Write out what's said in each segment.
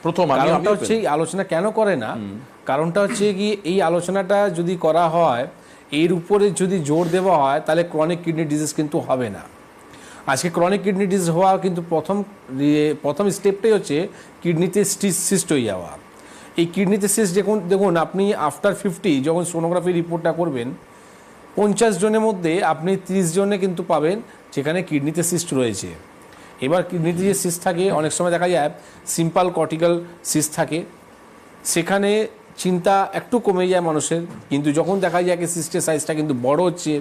প্রথম কারণটা হচ্ছে এই আলোচনা কেন করে না, কারণটা হচ্ছে কি এই আলোচনাটা যদি করা হয় এর উপরে যদি জোর দেওয়া হয় তাহলে ক্রনিক কিডনি ডিজিজ কিন্তু হবে না। আজকে ক্রনিক কিডনি ডিজিজ হওয়া কিন্তু প্রথম স্টেপটাই হচ্ছে কিডনিতে সিস্ট হয়ে যাওয়া। এই কিডনিতে সিস্ট দেখুন আপনি আফটার 50 যখন সোনোগ্রাফি রিপোর্টটা করবেন 50 জনের মধ্যে আপনি 30 জনে কিন্তু পাবেন যেখানে কিডনিতে সিস্ট রয়েছে। এবার কিডনিতে যে সিস্ট থাকে অনেক সময় দেখা যায় সিম্পল কর্টিক্যাল সিস্ট থাকে, সেখানে চিন্তা একটু কমে যায় মানুষের, কিন্তু যখন দেখা যায় কি সিস্টের সাইজটা কিন্তু বড় হচ্ছে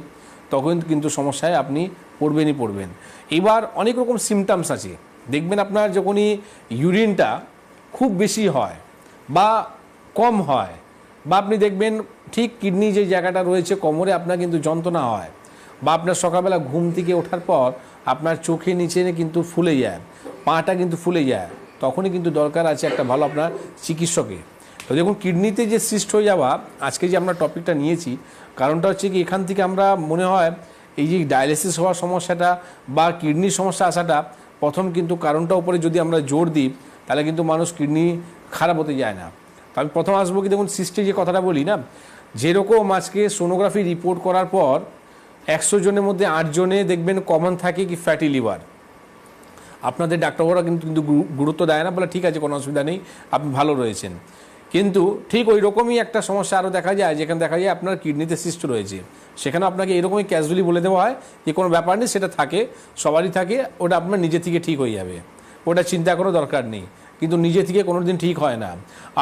তখন কিন্তু সমস্যায় আপনি পড়বেন। এবার অনেক রকম সিমটমস আছে, দেখবেন আপনার যখনই ইউরিনটা খুব বেশি হয় বা কম হয়, বা আপনি দেখবেন ঠিক কিডনি যে জায়গাটা রয়েছে কোমরে আপনার কিন্তু যন্ত্রণা হয়, বা আপনার সকালবেলা ঘুম থেকে ওঠার পর আপনার চোখে নিচে কিন্তু ফুলে যায়, পাটা কিন্তু ফুলে যায়, তখনই কিন্তু দরকার আছে একটা ভালো আপনার চিকিৎসকের। তো দেখুন কিডনিতে যে সিস্ট হয়ে যাওয়া আজকে যে আমরা টপিকটা নিয়েছি, কারণটা হচ্ছে কি এখান থেকে আমরা মনে হয় এই যে ডায়ালিসিস হওয়ার সমস্যাটা বা কিডনির সমস্যা আসাটা প্রথম কিন্তু কারণটা উপরে যদি আমরা জোর দিই তাহলে কিন্তু মানুষ কিডনি খারাপ হতে যায় না। তো আমি প্রথম আসবো কি দেখুন সিস্টে যে কথাটা বলি না, যেরকম আজকে সোনোগ্রাফি রিপোর্ট করার পর 100 জনের মধ্যে 8 জনে দেখবেন কমন থাকে কি ফ্যাটি লিভার। আপনাদের ডাক্তারবাবুরা কিন্তু গুরুত্ব দেয় না, বলে ঠিক আছে কোনো অসুবিধা নেই আপনি ভালো রয়েছেন, কিন্তু ঠিক ওই রকমই একটা সমস্যা আরও দেখা যায় যেখানে দেখা যায় আপনার কিডনিতে সিস্ট রয়েছে, সেখানে আপনাকে এরকমই ক্যাজুয়ালি বলে দেওয়া হয় যে কোনো ব্যাপার নেই, সেটা থাকে সবারই থাকে, ওটা আপনার নিজে থেকে ঠিক হয়ে যাবে, ওটা চিন্তা করার দরকার নেই, কিন্তু নিজে থেকে কোনো দিন ঠিক হয় না।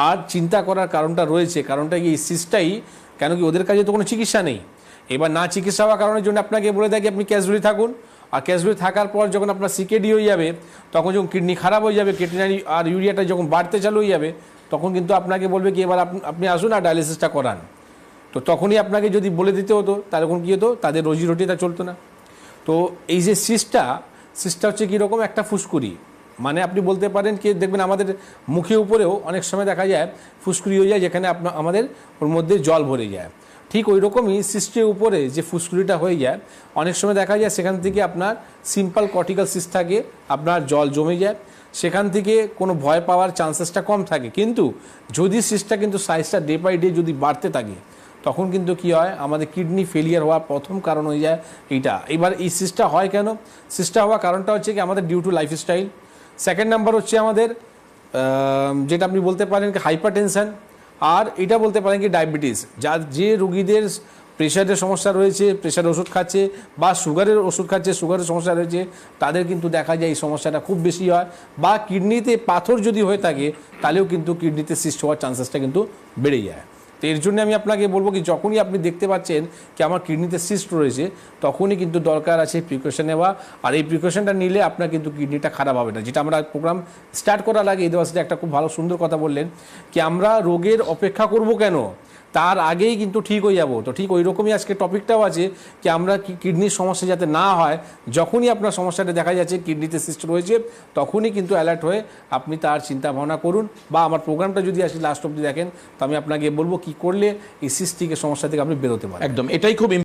আর চিন্তা করার কারণটা রয়েছে, কারণটা কি এই সিস্টটাই, কেন কি ওদের কাছে তো কোনো চিকিৎসা নেই। এবার না চিকিৎসা হওয়ার কারণের জন্য আপনাকে বলে দেয় কি আপনি ক্যাজুয়ালি থাকুন, আর ক্যাজুয়ালি থাকার পর যখন আপনার সিকেডি হয়ে যাবে তখন যখন কিডনি খারাপ হয়ে যাবে, ক্রিয়েটিনিন আর ইউরিয়াটা যখন বাড়তে চালু হয়ে যাবে তখন কিন্তু আপনাকে বলবে কি এবার আপনি আসুন আর ডায়ালিসিসটা করান। তো তখনই আপনাকে যদি বলে দিতে হতো তাহলে তখন কী হতো, তাদের রোজি রুটিটা চলতো না। তো এই যে সিস্টটা হচ্ছে কীরকম একটা ফুসকুড়ি, মানে আপনি বলতে পারেন কি দেখবেন আমাদের মুখে উপরেও অনেক সময় দেখা যায় ফুসকুড়ি হয়ে যায় যেখানে আমাদের ওর মধ্যে জল ভরে যায়, ঠিক ওই রকমই সিস্টের উপরে যে ফুসকুড়িটা হয়ে যায় অনেক সময় দেখা যায় সেখান থেকে আপনার সিম্পল কর্টিক্যাল সিস্ট থাকে, আপনার জল জমে যায়, সেখান থেকে কোনো ভয় পাওয়ার চান্সেসটা কম থাকে। কিন্তু যদি সিস্টটা কিন্তু সাইজটা ডে বাই ডে যদি বাড়তে থাকে তখন কিন্তু কি হয় আমাদের কিডনি ফেলিয়ার হওয়ার প্রথম কারণ হয়ে যায় এইটা। এবার এই সিস্টটা হয় কেন, সিস্টটা হওয়ার কারণটা হচ্ছে কি আমাদের due to lifestyle. Second number হচ্ছে আমাদের যেটা আপনি বলতে পারেন কি হাইপারটেনশন, আর এটা বলতে পারেন কি ডায়াবেটিস। যে রোগীদের প্রেশারের সমস্যা রয়েছে, প্রেশারের ওষুধ খাচ্ছে বা সুগারের ওষুধ খাচ্ছে, সুগারের সমস্যা রয়েছে, তাদের কিন্তু দেখা যায় এই সমস্যাটা খুব বেশি হয়। বা কিডনিতে পাথর যদি হয়ে থাকে তাহলেও কিন্তু কিডনিতে সিস্ট হওয়ার চান্সেসটা কিন্তু বেড়ে যায়। তো এর জন্য আমি আপনাকে বলবো কি যখনই আপনি দেখতে পাচ্ছেন কি আমার কিডনিতে সিস্ট রয়েছে তখনই কিন্তু দরকার আছে প্রিকশন নেওয়া, আর এই প্রিকশনটা নিলে আপনার কিন্তু কিডনিটা খারাপ হবে না। যেটা আমরা প্রোগ্রাম স্টার্ট করার আগে দেবাশিস একটা খুব ভালো সুন্দর কথা বললেন কি আমরা রোগের অপেক্ষা করব কেন, তার আগেই কিন্তু ঠিক হয়ে যাব। তো ঠিক ওই রকমই আজকে টপিকটাও আছে কি আমরা কিডনির সমস্যা যাতে না হয়, যখনই আপনার সমস্যাটা দেখা যাচ্ছে কিডনিতে সিস্ট রয়েছে তখনই কিন্তু অ্যালার্ট হয়ে আপনি তার চিন্তা ভাবনা করুন, বা আমার প্রোগ্রামটা যদি আসি লাস্ট অবধি দেখেন তো আমি আপনাকে বলবো কি করলে এই সিস্ট থেকে সমস্যা থেকে আপনি বেরোতে পারেন। একদম, এটাই খুব